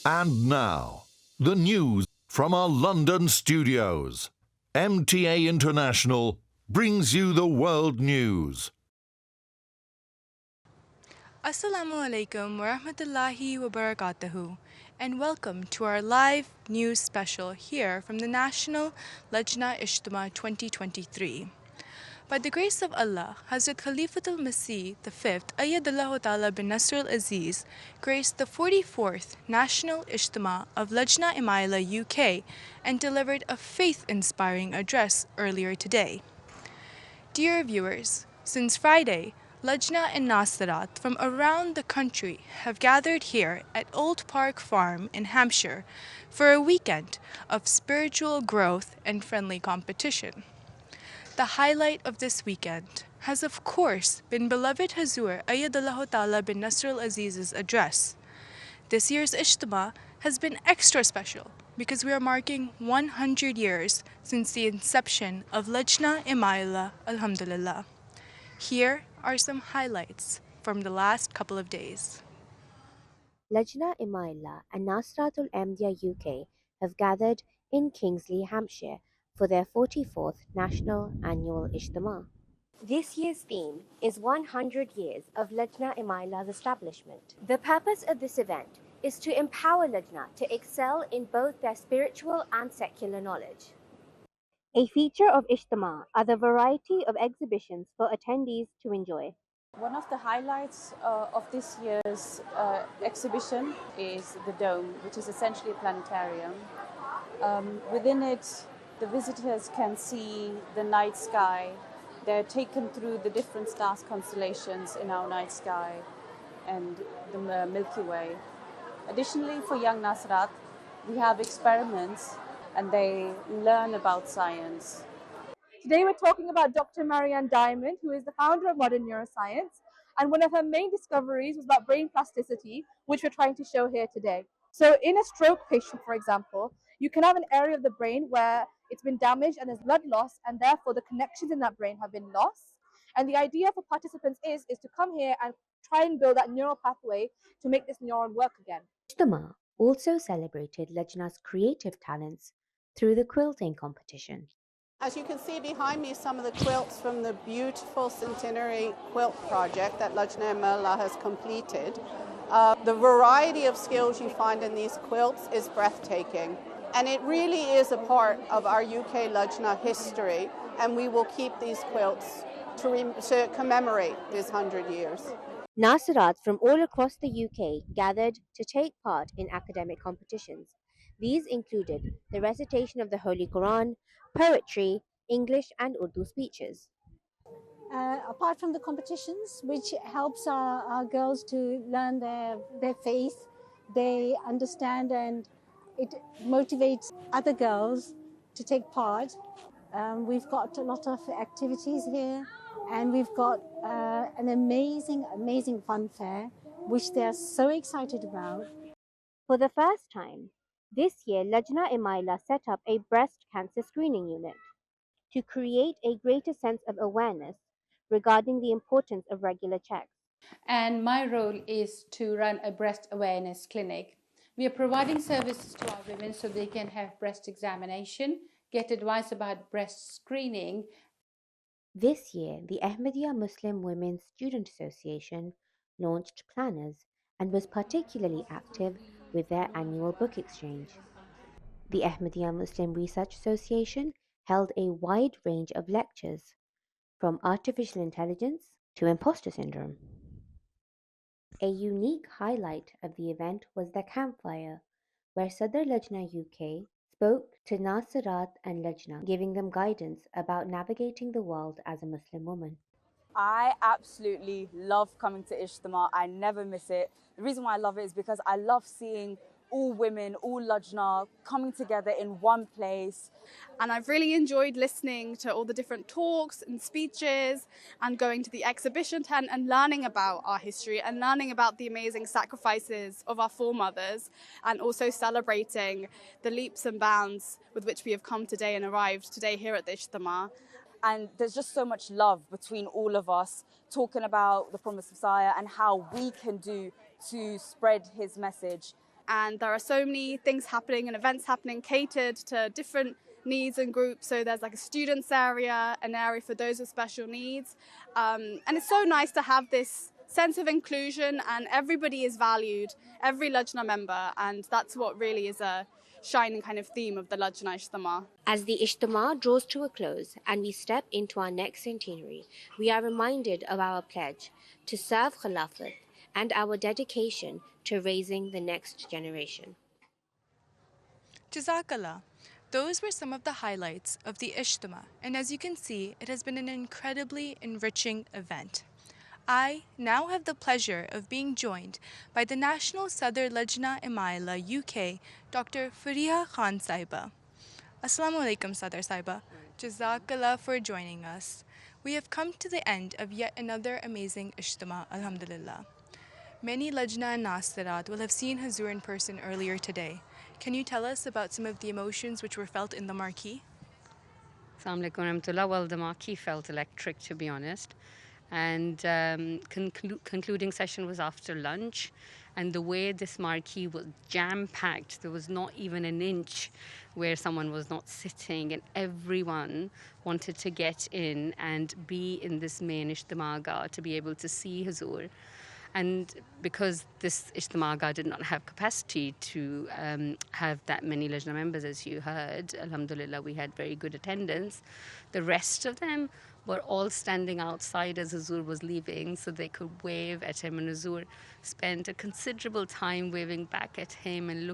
And now, the news from our London studios. MTA International brings you the world news. Assalamu alaikum wa rahmatullahi wa barakatuhu, and welcome to our live news special here from the National Lajna Ijtema 2023. By the grace of Allah, Hazrat Khalifatul Masih V, Ayyadallahu Ta'ala bin Nasr al-Aziz, graced the 44th National Ijtema of Lajna Imaillah UK and delivered a faith-inspiring address earlier today. Dear viewers, since Friday, Lajna and Nasirat from around the country have gathered here at Old Park Farm in Hampshire for a weekend of spiritual growth and friendly competition. The highlight of this weekend has of course been beloved Hazur Ayyadallahu Ta'ala bin Nasr al-Aziz's address. This year's Ijtema has been extra special because we are marking 100 years since the inception of Lajna Imaillah, alhamdulillah. Here are some highlights from the last couple of days. Lajna Imaillah and Nasiratul UK have gathered in Kingsley, Hampshire for their 44th National Annual Ijtema. This year's theme is 100 years of Lajna Imaillah's establishment. The purpose of this event is to empower Lajna to excel in both their spiritual and secular knowledge. A feature of Ijtema are the variety of exhibitions for attendees to enjoy. One of the highlights of this year's exhibition is the Dome, which is essentially a planetarium. Within it, the visitors can see the night sky. They're taken through the different star constellations in our night sky and the Milky Way. Additionally, for young Nasirat, we have experiments and they learn about science. Today we're talking about Dr. Marianne Diamond, who is the founder of modern neuroscience, and one of her main discoveries was about brain plasticity, which we're trying to show here today. So in a stroke patient, for example, you can have an area of the brain where it's been damaged and there's blood loss, and therefore the connections in that brain have been lost. And the idea for participants is to come here and try and build that neural pathway to make this neuron work again. Ijtema also celebrated Lajna's creative talents through the quilting competition. As you can see behind me, some of the quilts from the beautiful centenary quilt project that Lajna Imaillah has completed. The variety of skills you find in these quilts is breathtaking. And it really is a part of our UK Lajna history, and we will keep these quilts to commemorate these 100 years. Nasirat from all across the UK gathered to take part in academic competitions. These included the recitation of the Holy Quran, poetry, English and Urdu speeches. Apart from the competitions, which helps our girls to learn their faith, they understand and it motivates other girls to take part. We've got a lot of activities here, and we've got an amazing fun fair, which they're so excited about. For the first time, this year Lajna Imaillah set up a breast cancer screening unit to create a greater sense of awareness regarding the importance of regular checks. And my role is to run a breast awareness clinic. We are providing services to our women so they can have breast examination, get advice about breast screening. This year, the Ahmadiyya Muslim Women's Student Association launched planners and was particularly active with their annual book exchange. The Ahmadiyya Muslim Research Association held a wide range of lectures, from artificial intelligence to imposter syndrome. A unique highlight of the event was the campfire, where Sadr Lajna UK spoke to Nasirat and Lajna, giving them guidance about navigating the world as a Muslim woman. I absolutely love coming to Ijtema. I never miss it. The reason why I love it is because I love seeing all women, all Lajna coming together in one place. And I've really enjoyed listening to all the different talks and speeches and going to the exhibition tent and learning about our history and learning about the amazing sacrifices of our foremothers, and also celebrating the leaps and bounds with which we have come today and arrived today here at the Ijtema. And there's just so much love between all of us, talking about the promised Messiah and how we can do to spread his message and there are so many things happening and events happening catered to different needs and groups. So there's like a students area, an area for those with special needs, and it's so nice to have this sense of inclusion, and everybody is valued, every Lajna member, and that's what really is a shining kind of theme of the Lajna Ijtema. As the Ijtema draws to a close and we step into our next centenary, we are reminded of our pledge to serve Khilafat and our dedication to raising the next generation. Jazakallah. Those were some of the highlights of the Ijtema, and as you can see, it has been an incredibly enriching event. I now have the pleasure of being joined by the National Sadr Lajna Imaillah UK, Dr. Fariha Khan Saiba. Assalamu alaikum, Sadr Saiba. Jazakallah for joining us. We have come to the end of yet another amazing Ijtema, alhamdulillah. Many Lajna and Nasirat will have seen Hazur in person earlier today. Can you tell us about some of the emotions which were felt in the marquee? Assalamu alaikum warahmatullah. Well, the marquee felt electric, to be honest. And concluding session was after lunch, and the way this marquee was jam-packed, there was not even an inch where someone was not sitting, and everyone wanted to get in and be in this main Ijtema to be able to see Hazur. And because this Ijtema did not have capacity to have that many Lajna members, as you heard, alhamdulillah, we had very good attendance. The rest of them were all standing outside as Hazur was leaving so they could wave at him, and Hazur spent a considerable time waving back at him and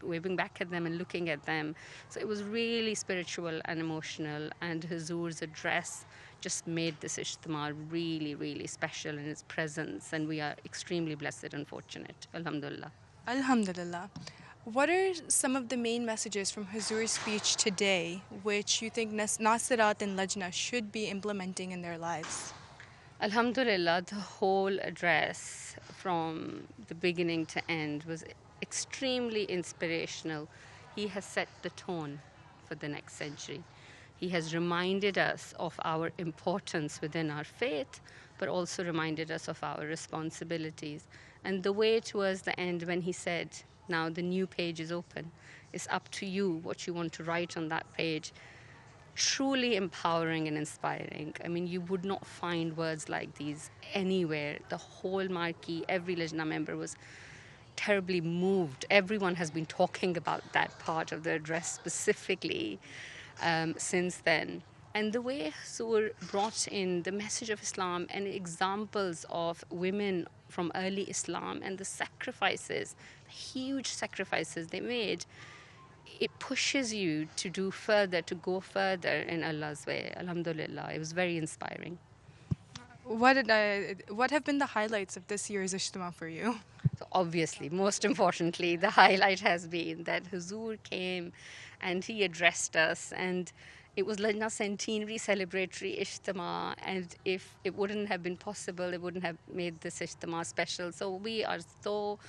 waving back at them and looking at them. So it was really spiritual and emotional, and Hazur's address just made this Ijtema really, really special in its presence, and we are extremely blessed and fortunate. Alhamdulillah. Alhamdulillah. What are some of the main messages from Hazur's speech today which you think Nasirat and Lajna should be implementing in their lives? Alhamdulillah, the whole address from the beginning to end was extremely inspirational. He has set the tone for the next century. He has reminded us of our importance within our faith, but also reminded us of our responsibilities. And the way towards the end, when he said, now the new page is open, it's up to you what you want to write on that page, truly empowering and inspiring. I mean, you would not find words like these anywhere. The whole marquee, every Lajna member was terribly moved. Everyone has been talking about that part of the address specifically since then. And the way Hazur brought in the message of Islam and examples of women from early Islam and the sacrifices, huge sacrifices they made, it pushes you to do further, to go further in Allah's way. Alhamdulillah, it was very inspiring. What have been the highlights of this year's Ijtema for you? So obviously, most importantly, the highlight has been that Hazur came and he addressed us, and it was Lajna centenary celebratory Ijtema, and if it wouldn't have been possible, it wouldn't have made this Ijtema special. So we are so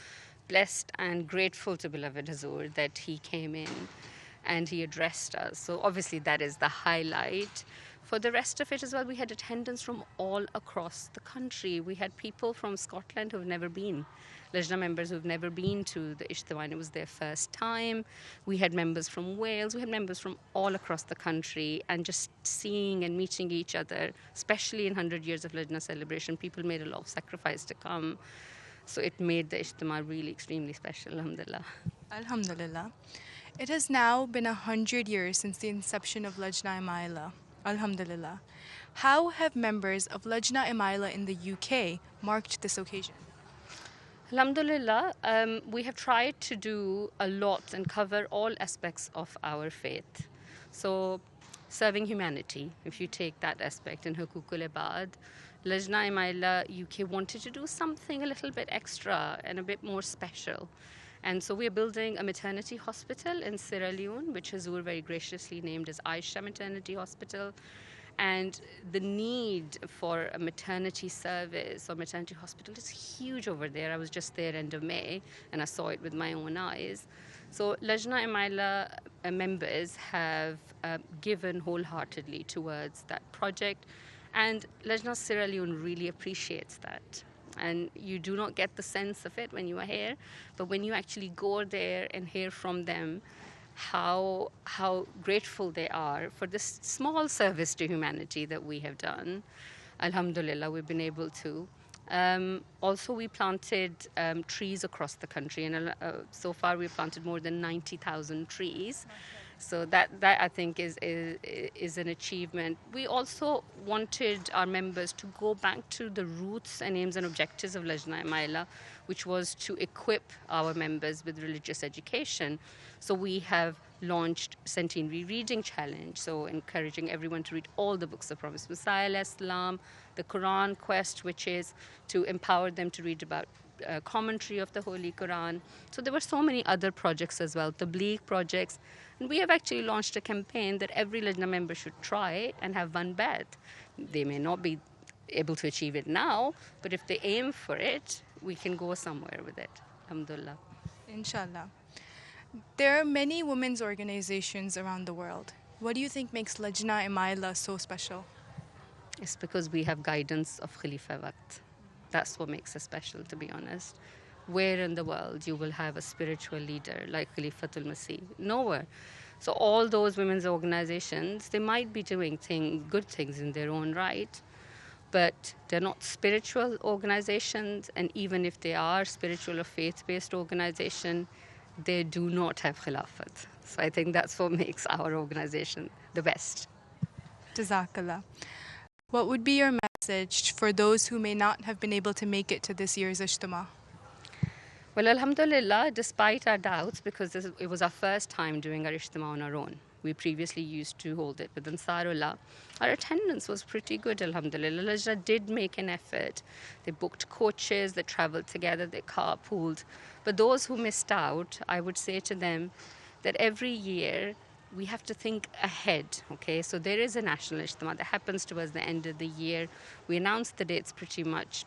blessed and grateful to beloved Hazur that he came in and he addressed us. So obviously that is the highlight. For the rest of it as well, we had attendance from all across the country. We had people from Scotland who've never been, Lajna members who've never been to the Ijtema, and it was their first time. We had members from Wales, we had members from all across the country, and just seeing and meeting each other, especially in 100 years of Lajna celebration, people made a lot of sacrifice to come. So it made the Ijtema really extremely special, alhamdulillah. Alhamdulillah. It has now been 100 years since the inception of Lajna Imaillah. Alhamdulillah. How have members of Lajna Imaillah in the UK marked this occasion? Alhamdulillah, we have tried to do a lot and cover all aspects of our faith. So, serving humanity, if you take that aspect in Hukukul Ibad, Lajna Imaillah UK wanted to do something a little bit extra and a bit more special. And so we are building a maternity hospital in Sierra Leone, which Hazur very graciously named as Aisha Maternity Hospital. And the need for a maternity service or maternity hospital is huge over there. I was just there end of May and I saw it with my own eyes. So Lajna Imaillah members have given wholeheartedly towards that project. And Lajna Sierra Leone really appreciates that. And you do not get the sense of it when you are here, but when you actually go there and hear from them how grateful they are for this small service to humanity that we have done. Alhamdulillah, we've been able to. Also, we planted trees across the country, and so far we've planted more than 90,000 trees. So that I think is an achievement. We also wanted our members to go back to the roots and aims and objectives of Lajna Imaillah, which was to equip our members with religious education. So we have launched Centenary Reading Challenge, so encouraging everyone to read all the books of Prophet Messiah, Islam, the Quran Quest, which is to empower them to read about commentary of the Holy Quran. So there were so many other projects as well, Tabligh projects. And we have actually launched a campaign that every Lajna member should try and have one bed. They may not be able to achieve it now, but if they aim for it, we can go somewhere with it. Alhamdulillah. Inshallah. There are many women's organizations around the world. What do you think makes Lajna Imaillah so special? It's because we have guidance of Khalifa Waqt. That's what makes us special, to be honest. Where in the world you will have a spiritual leader like Khalifatul Masih? Nowhere. So all those women's organizations, they might be doing good things in their own right, but they're not spiritual organizations, and even if they are spiritual or faith-based organization, they do not have Khilafat. So I think that's what makes our organization the best. Jazakallah. What would be your message for those who may not have been able to make it to this year's Ijtema? Well, alhamdulillah, despite our doubts, because it was our first time doing our Ijtema on our own. We previously used to hold it with Nasiratul. Our attendance was pretty good, alhamdulillah. Lajna did make an effort. They booked coaches, they traveled together, they carpooled. But those who missed out, I would say to them that every year we have to think ahead, okay? So there is a national Ijtema that happens towards the end of the year. We announce the dates pretty much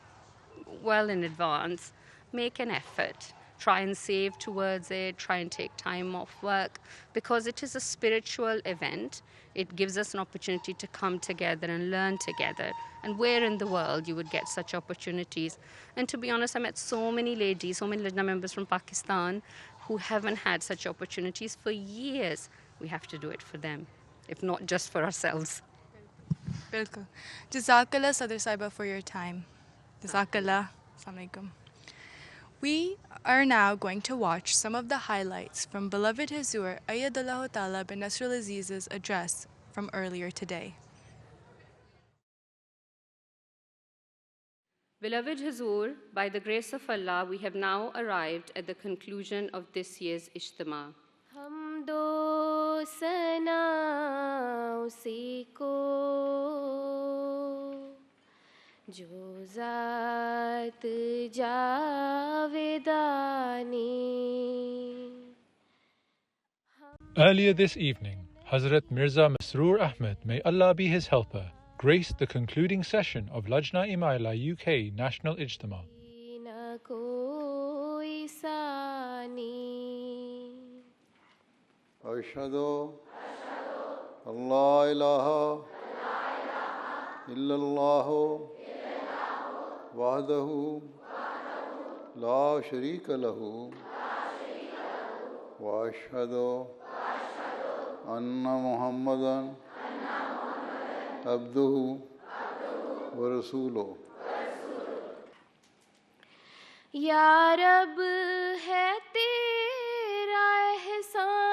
well in advance. Make an effort. Try and save towards it, try and take time off work, because it is a spiritual event. It gives us an opportunity to come together and learn together. And where in the world you would get such opportunities? And to be honest, I met so many ladies, so many Lajna members from Pakistan who haven't had such opportunities for years. We have to do it for them, if not just for ourselves. Bilkul. Jazakallah, Sadr Saiba, for your time. Jazakallah. Assalamu alaikum. We are now going to watch some of the highlights from beloved Hazur Ayyadallahu Ta'ala bin Nasrul Aziz's address from earlier today. Beloved Hazur, by the grace of Allah, we have now arrived at the conclusion of this year's Ijtema. Hamdo sana usi ko jo zat javedani. Earlier this evening, Hazrat Mirza Masroor Ahmed, may Allah be his helper, graced the concluding session of Lajna Imaillah UK National Ijtema. Ashhadu an la ilaha illallah wahdahu la sharika lahu wa ashhadu anna Muhammadan abduhu wa rasuluhu. Ya Rab hai tera ehsan.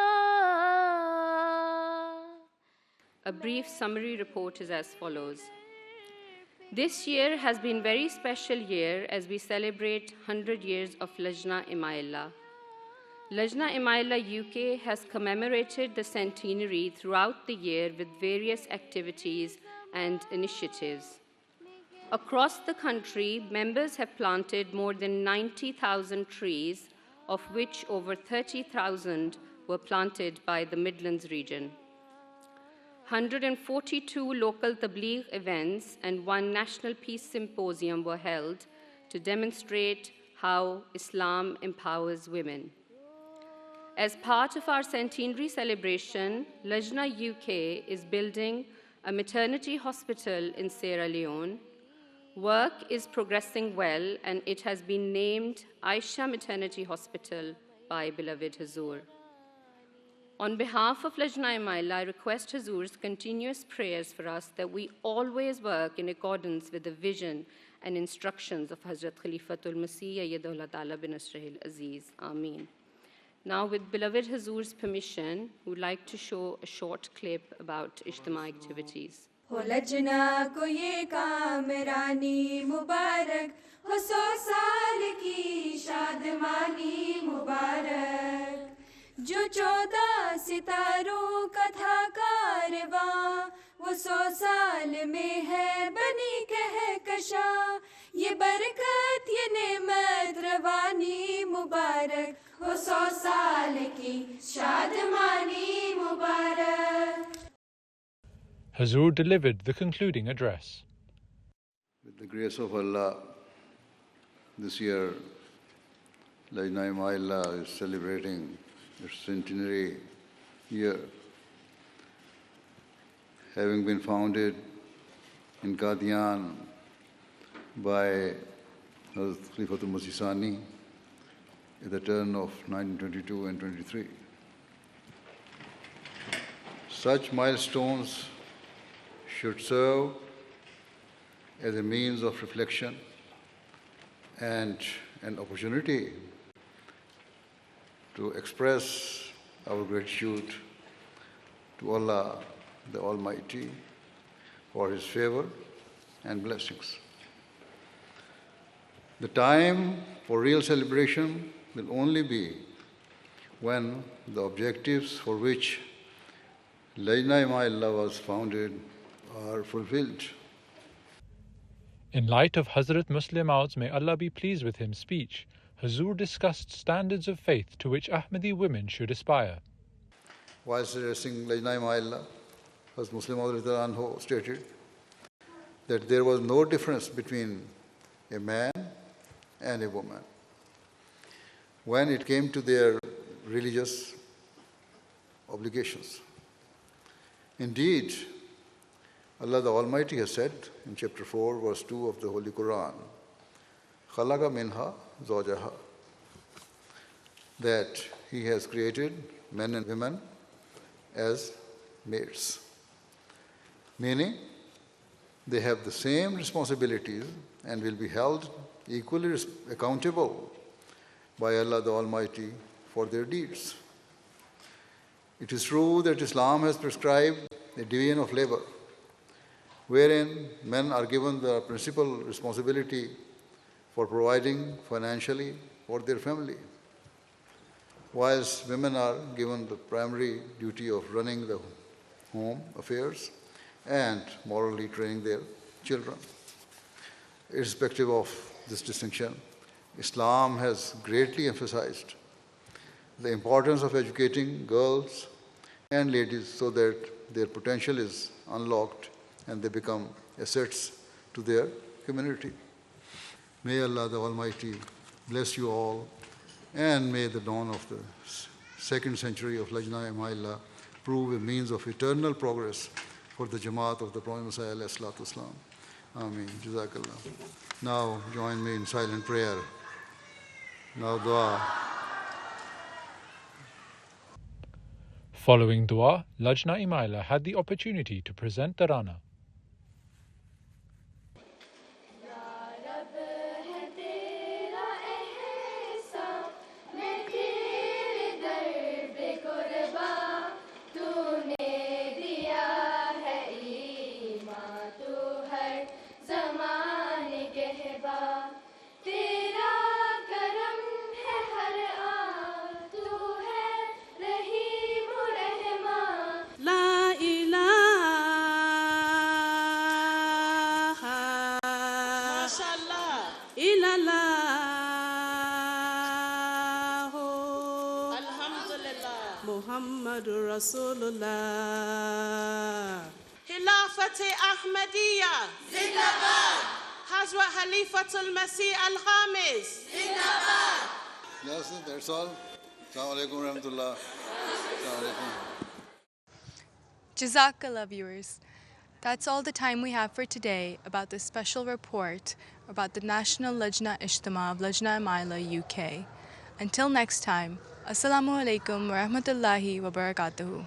A brief summary report is as follows. This year has been very special year as we celebrate 100 years of Lajna Imaillah. Lajna Imaillah UK has commemorated the centenary throughout the year with various activities and initiatives. Across the country, members have planted more than 90,000 trees, of which over 30,000 were planted by the Midlands region. 142 local Tabligh events and one National Peace Symposium were held to demonstrate how Islam empowers women. As part of our centenary celebration, Lajna UK is building a maternity hospital in Sierra Leone, Work is progressing well, and it has been named Aisha Maternity Hospital by beloved Hazur. On behalf of Lajna Imaillah, I request Hazur's continuous prayers for us that we always work in accordance with the vision and instructions of Hazrat Khalifatul Masih Ayyadullah Ta'ala bin Nasrihil Aziz. Ameen. Now, with beloved Hazur's permission, we would like to show a short clip about Ijtema activities. हो लजना को ये कामरानी मुबारक हो 100 साल की शादमानी मुबारक जो 14 सितारों का था कारवां वो 100 साल में है बनी कहकशा ये बरकत ये नेमत रवानी मुबारक हो 100 साल की शादमानी मुबारक. Hazur delivered the concluding address. With the grace of Allah, this year, Lajna Imaillah is celebrating its centenary year. Having been founded in Qadian by Hazrat Khalifatul Masih Sani at the turn of 1922 and 23. Such milestones should serve as a means of reflection and an opportunity to express our gratitude to Allah, the Almighty, for His favor and blessings. The time for real celebration will only be when the objectives for which Lajna Imaillah was founded are fulfilled. In light of Hazrat Muslim Maud's may Allah be pleased with him speech, Hazur discussed standards of faith to which Ahmadi women should aspire. Whilst addressing Lajna Imaillah, Hazrat Muslim Maud stated that there was no difference between a man and a woman when it came to their religious obligations. Indeed, Allah the Almighty has said in chapter 4, verse 2 of the Holy Quran, خَلَقَ مِنْهَا زَوْجَهَا, that He has created men and women as mates. Meaning, they have the same responsibilities and will be held equally accountable by Allah the Almighty for their deeds. It is true that Islam has prescribed a division of labor, wherein men are given the principal responsibility for providing financially for their family, whilst women are given the primary duty of running the home affairs and morally training their children. Irrespective of this distinction, Islam has greatly emphasized the importance of educating girls and ladies so that their potential is unlocked and they become assets to their community. May Allah the Almighty bless you all, and may the dawn of the second century of Lajna Imaillah prove a means of eternal progress for the Jamaat of the Prophet Messiah alayhi salatu wasalam. Ameen. Jazakallah. Now join me in silent prayer. Now dua. Following dua, Lajna Imaillah had the opportunity to present Tarana. Rasulullah. Khilafat Ahmadiyya. Zindabad. Hazrat Khalifatul Masih Al-Khamis. Zindabad. Yes, that's all. Assalamu alaikum wa rahmatullah. Jazakallah, viewers. That's all the time we have for today about this special report about the National Lajna Ijtema of Lajna Imaillah UK. Until next time, Assalamu alaikum wa rahmatullahi wa barakatuhu.